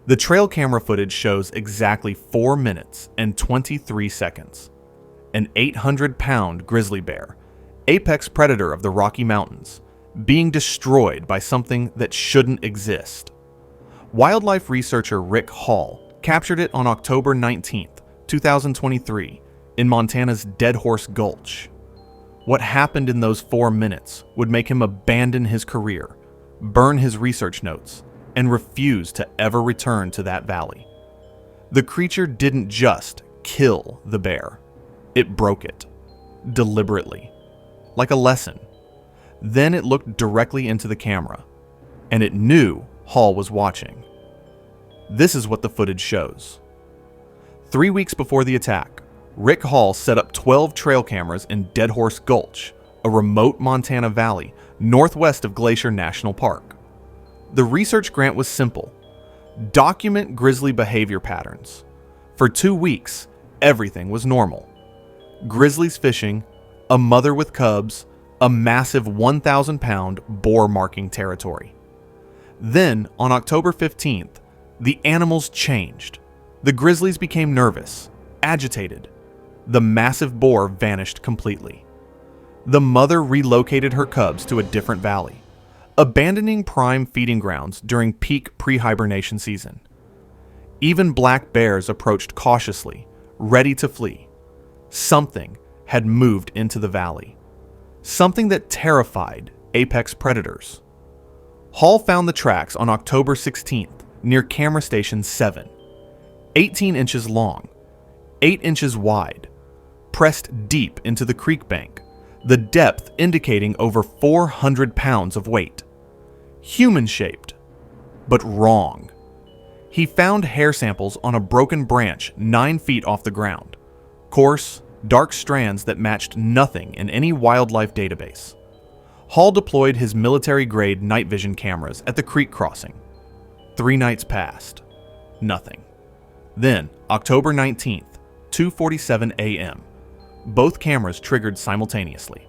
The trail camera footage shows exactly 4 minutes and 23 seconds. An 800-pound grizzly bear, apex predator of the Rocky Mountains, being destroyed by something that shouldn't exist. Wildlife researcher Rick Hall captured it on October 19, 2023, in Montana's Dead Horse Gulch. What happened in those 4 minutes would make him abandon his career, burn his research notes, and refuse to ever return to that valley. The creature didn't just kill the bear. It broke it. Deliberately. Like a lesson. Then it looked directly into the camera, and it knew Hall was watching. This is what the footage shows. 3 weeks before the attack, Rick Hall set up 12 trail cameras in Dead Horse Gulch, a remote Montana valley northwest of Glacier National Park. The research grant was simple. Document grizzly behavior patterns. For 2 weeks, everything was normal. Grizzlies fishing, a mother with cubs, a massive 1,000-pound boar marking territory. Then, on October 15th, the animals changed. The grizzlies became nervous, agitated. The massive boar vanished completely. The mother relocated her cubs to a different valley, abandoning prime feeding grounds during peak pre-hibernation season. Even black bears approached cautiously, ready to flee. Something had moved into the valley. Something that terrified apex predators. Hall found the tracks on October 16th near Camera Station 7. 18 inches long, 8 inches wide, pressed deep into the creek bank, the depth indicating over 400 pounds of weight. Human-shaped, but wrong. He found hair samples on a broken branch 9 feet off the ground. Coarse, dark strands that matched nothing in any wildlife database. Hall deployed his military-grade night vision cameras at the creek crossing. 3 nights passed. Nothing. Then, October 19th, 2:47 a.m., both cameras triggered simultaneously.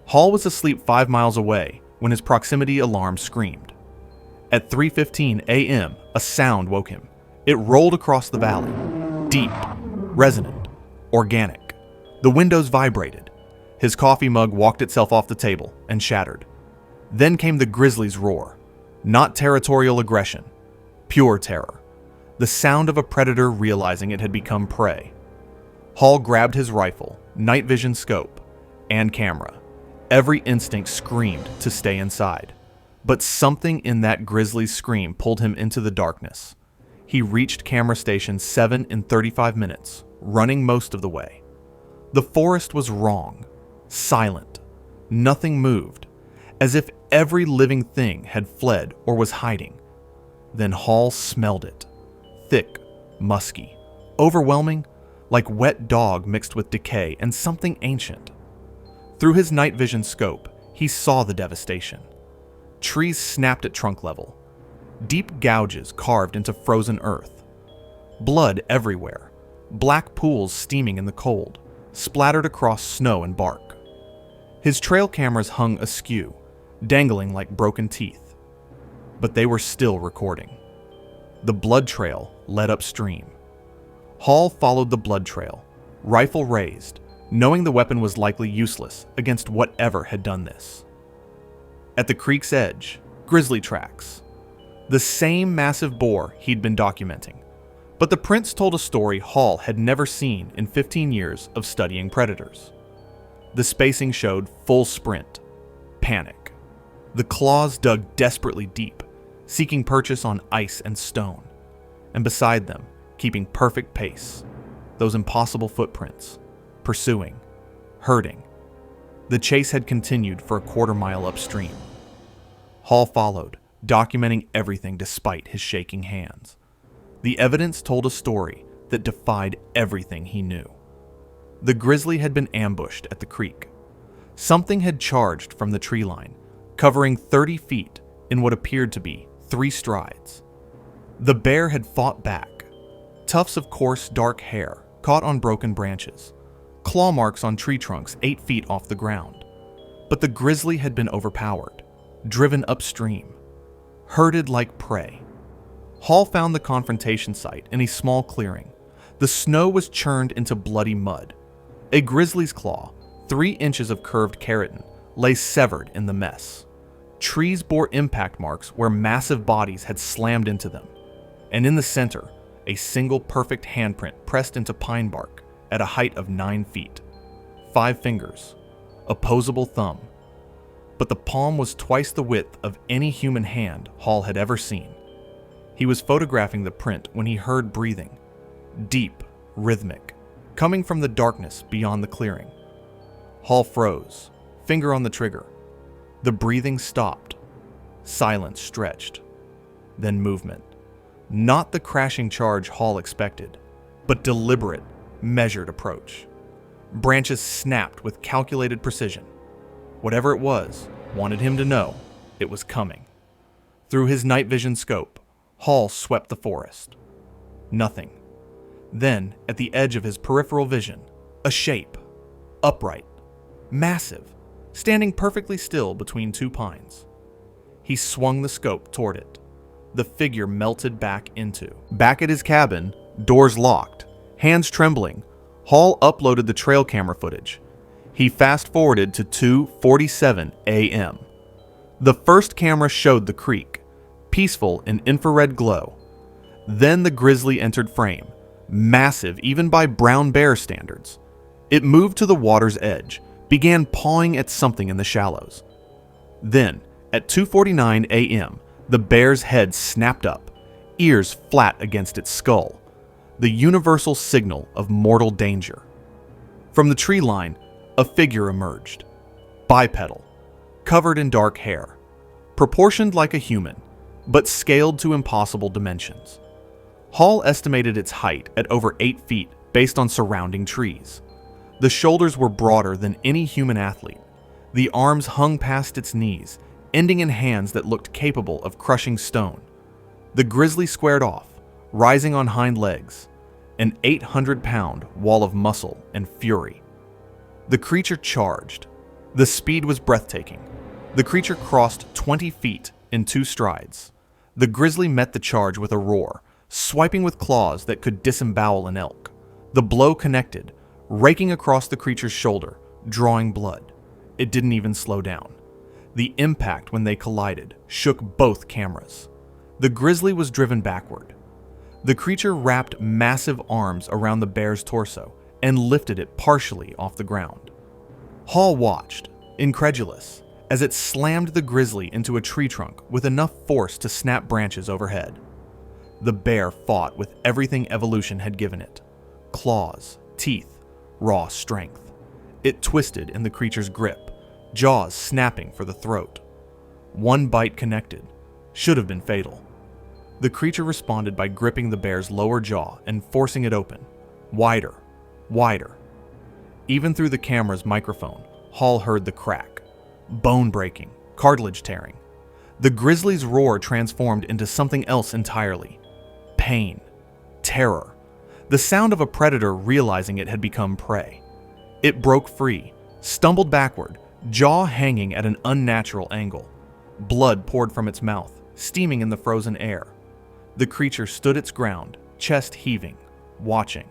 Hall was asleep 5 miles away when his proximity alarm screamed. At 3:15 a.m., a sound woke him. It rolled across the valley. Deep, resonant, organic. The windows vibrated. His coffee mug walked itself off the table and shattered. Then came the grizzly's roar. Not territorial aggression. Pure terror. The sound of a predator realizing it had become prey. Hall grabbed his rifle, night vision scope, and camera. Every instinct screamed to stay inside. But something in that grizzly's scream pulled him into the darkness. He reached Camera Station 7 in 35 minutes, running most of the way. The forest was wrong, silent. Nothing moved, as if every living thing had fled or was hiding. Then Hall smelled it. Thick, musky, overwhelming, like wet dog mixed with decay and something ancient. Through his night vision scope, he saw the devastation. Trees snapped at trunk level. Deep gouges carved into frozen earth. Blood everywhere. Black pools steaming in the cold, splattered across snow and bark. His trail cameras hung askew, dangling like broken teeth. But they were still recording. The blood trail led upstream. Hall followed the blood trail, rifle raised, knowing the weapon was likely useless against whatever had done this. At the creek's edge, grizzly tracks. The same massive boar he'd been documenting. But the prints told a story Hall had never seen in 15 years of studying predators. The spacing showed full sprint, panic. The claws dug desperately deep, seeking purchase on ice and stone. And beside them, keeping perfect pace, those impossible footprints, pursuing, herding. The chase had continued for a quarter-mile upstream. Hall followed, documenting everything despite his shaking hands. The evidence told a story that defied everything he knew. The grizzly had been ambushed at the creek. Something had charged from the tree line, covering 30 feet in what appeared to be 3 strides. The bear had fought back. Tufts of coarse, dark hair caught on broken branches, claw marks on tree trunks 8 feet off the ground. But the grizzly had been overpowered, driven upstream, herded like prey. Hall found the confrontation site in a small clearing. The snow was churned into bloody mud. A grizzly's claw, 3 inches of curved keratin, lay severed in the mess. Trees bore impact marks where massive bodies had slammed into them. And in the center, a single perfect handprint pressed into pine bark at a height of 9 feet. 5 fingers. Opposable thumb. But the palm was twice the width of any human hand Hall had ever seen. He was photographing the print when he heard breathing. Deep, rhythmic, coming from the darkness beyond the clearing. Hall froze, finger on the trigger. The breathing stopped. Silence stretched. Then movement. Not the crashing charge Hall expected, but deliberate, measured approach. Branches snapped with calculated precision. Whatever it was, wanted him to know it was coming. Through his night vision scope, Hall swept the forest. Nothing. Then, at the edge of his peripheral vision, a shape. Upright. Massive. Standing perfectly still between 2 pines. He swung the scope toward it. The figure melted back at his cabin, doors locked, hands trembling, Hall uploaded the trail camera footage. He fast-forwarded to 2:47 a.m. The first camera showed the creek, peaceful in infrared glow. Then the grizzly entered frame, massive even by brown bear standards. It moved to the water's edge, began pawing at something in the shallows. Then, at 2:49 a.m., the bear's head snapped up, ears flat against its skull, the universal signal of mortal danger. From the tree line, a figure emerged, bipedal, covered in dark hair, proportioned like a human, but scaled to impossible dimensions. Hall estimated its height at over 8 feet based on surrounding trees. The shoulders were broader than any human athlete. The arms hung past its knees, ending in hands that looked capable of crushing stone. The grizzly squared off, rising on hind legs, an 800-pound wall of muscle and fury. The creature charged. The speed was breathtaking. The creature crossed 20 feet in 2 strides. The grizzly met the charge with a roar, swiping with claws that could disembowel an elk. The blow connected, raking across the creature's shoulder, drawing blood. It didn't even slow down. The impact when they collided shook both cameras. The grizzly was driven backward. The creature wrapped massive arms around the bear's torso and lifted it partially off the ground. Hall watched, incredulous, as it slammed the grizzly into a tree trunk with enough force to snap branches overhead. The bear fought with everything evolution had given it: claws, teeth, raw strength. It twisted in the creature's grip, jaws snapping for the throat. One bite connected, should have been fatal. The creature responded by gripping the bear's lower jaw and forcing it open, wider, wider. Even through the camera's microphone, Hall heard the crack, bone breaking, cartilage tearing. The grizzly's roar transformed into something else entirely: pain, terror, the sound of a predator realizing it had become prey. It broke free, stumbled backward, jaw hanging at an unnatural angle. Blood poured from its mouth, steaming in the frozen air. The creature stood its ground, chest heaving, watching,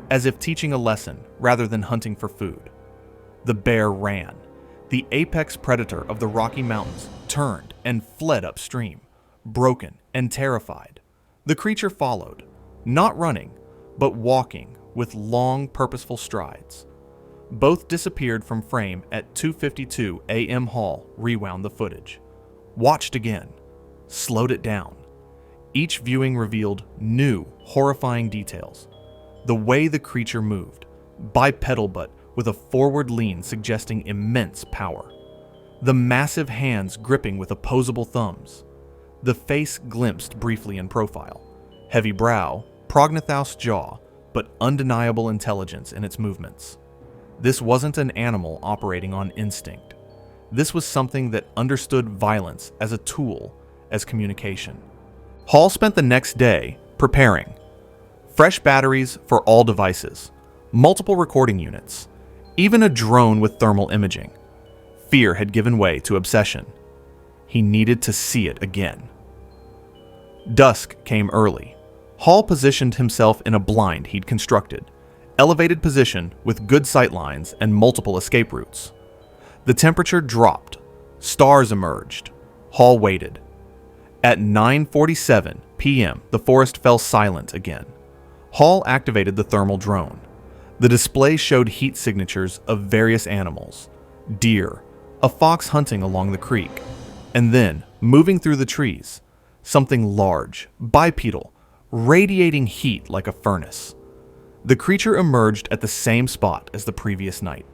as if teaching a lesson rather than hunting for food. The bear ran. The apex predator of the Rocky Mountains turned and fled upstream, broken and terrified. The creature followed, not running, but walking with long, purposeful strides. Both disappeared from frame at 2:52 a.m. Hall rewound the footage. Watched again. Slowed it down. Each viewing revealed new, horrifying details. The way the creature moved, bipedal but with a forward lean suggesting immense power. The massive hands gripping with opposable thumbs. The face glimpsed briefly in profile. Heavy brow, prognathouse jaw, but undeniable intelligence in its movements. This wasn't an animal operating on instinct. This was something that understood violence as a tool, as communication. Hall spent the next day preparing. Fresh batteries for all devices, multiple recording units, even a drone with thermal imaging. Fear had given way to obsession. He needed to see it again. Dusk came early. Hall positioned himself in a blind he'd constructed, elevated position with good sight lines and multiple escape routes. The temperature dropped. Stars emerged. Hall waited. At 9:47 p.m., the forest fell silent again. Hall activated the thermal drone. The display showed heat signatures of various animals: deer, a fox hunting along the creek, and then, moving through the trees, something large, bipedal, radiating heat like a furnace. The creature emerged at the same spot as the previous night.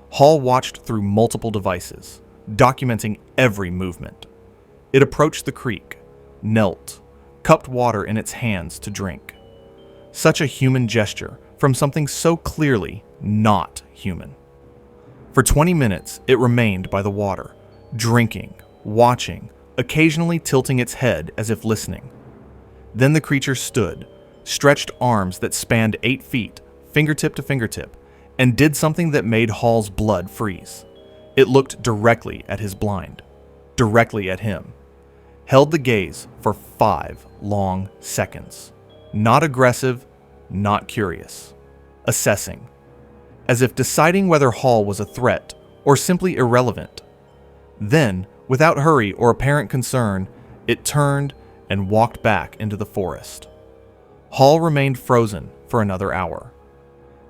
Hall watched through multiple devices, documenting every movement. It approached the creek, knelt, cupped water in its hands to drink. Such a human gesture from something so clearly not human. For 20 minutes, it remained by the water, drinking, watching, occasionally tilting its head as if listening. Then the creature stood, stretched arms that spanned 8 feet, fingertip to fingertip, and did something that made Hall's blood freeze. It looked directly at his blind, directly at him, held the gaze for 5 long seconds. Not aggressive, not curious. Assessing, as if deciding whether Hall was a threat or simply irrelevant. Then, without hurry or apparent concern, it turned and walked back into the forest. Hall remained frozen for another hour.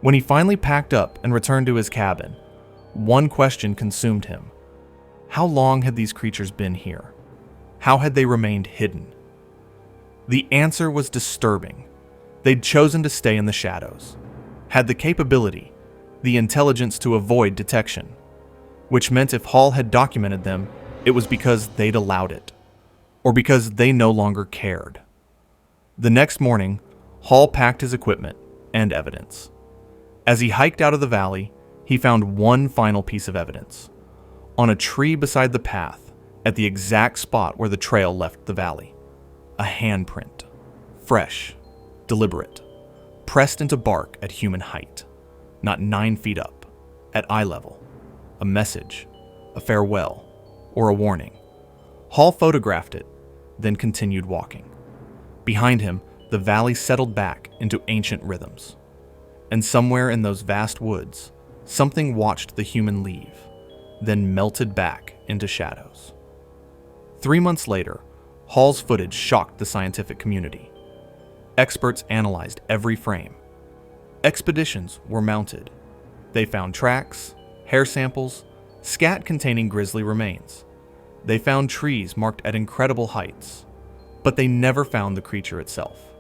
When he finally packed up and returned to his cabin, one question consumed him. How long had these creatures been here? How had they remained hidden? The answer was disturbing. They'd chosen to stay in the shadows, had the capability, the intelligence to avoid detection, which meant if Hall had documented them, it was because they'd allowed it, or because they no longer cared. The next morning, Hall packed his equipment and evidence. As he hiked out of the valley, he found one final piece of evidence. On a tree beside the path, at the exact spot where the trail left the valley. A handprint. Fresh, deliberate, pressed into bark at human height. Not 9 feet up, at eye level. A message, a farewell, or a warning. Hall photographed it, then continued walking. Behind him, the valley settled back into ancient rhythms. And somewhere in those vast woods, something watched the human leave, then melted back into shadows. 3 months later, Hall's footage shocked the scientific community. Experts analyzed every frame. Expeditions were mounted. They found tracks, hair samples, scat containing grisly remains. They found trees marked at incredible heights, but they never found the creature itself.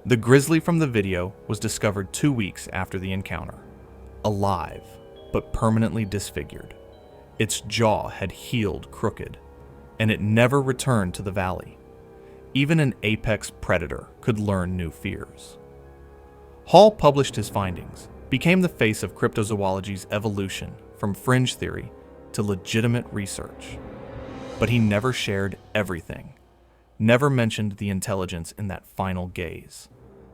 The grizzly from the video was discovered 2 weeks after the encounter, alive, but permanently disfigured. Its jaw had healed crooked, and it never returned to the valley. Even an apex predator could learn new fears. Hall published his findings, became the face of cryptozoology's evolution from fringe theory to legitimate research. But he never shared everything, never mentioned the intelligence in that final gaze,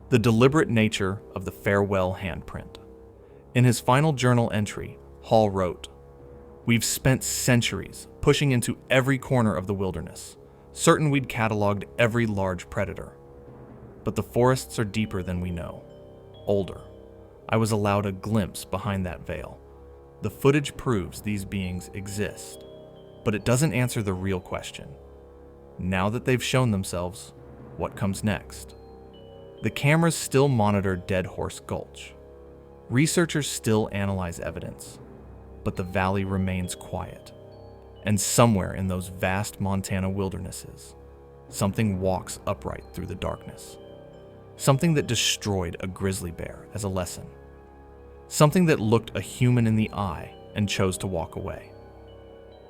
the deliberate nature of the farewell handprint. In his final journal entry, Hall wrote, "We've spent centuries pushing into every corner of the wilderness, certain we'd cataloged every large predator. But the forests are deeper than we know, older. I was allowed a glimpse behind that veil. The footage proves these beings exist, but it doesn't answer the real question. Now that they've shown themselves, what comes next? The cameras still monitor Dead Horse Gulch. Researchers still analyze evidence, but the valley remains quiet. And somewhere in those vast Montana wildernesses, something walks upright through the darkness. Something that destroyed a grizzly bear as a lesson. Something that looked a human in the eye and chose to walk away.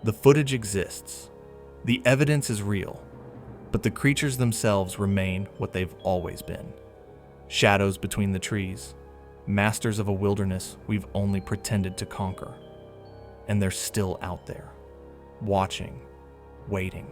The footage exists. The evidence is real, but the creatures themselves remain what they've always been. Shadows between the trees, masters of a wilderness we've only pretended to conquer. And they're still out there, watching, waiting,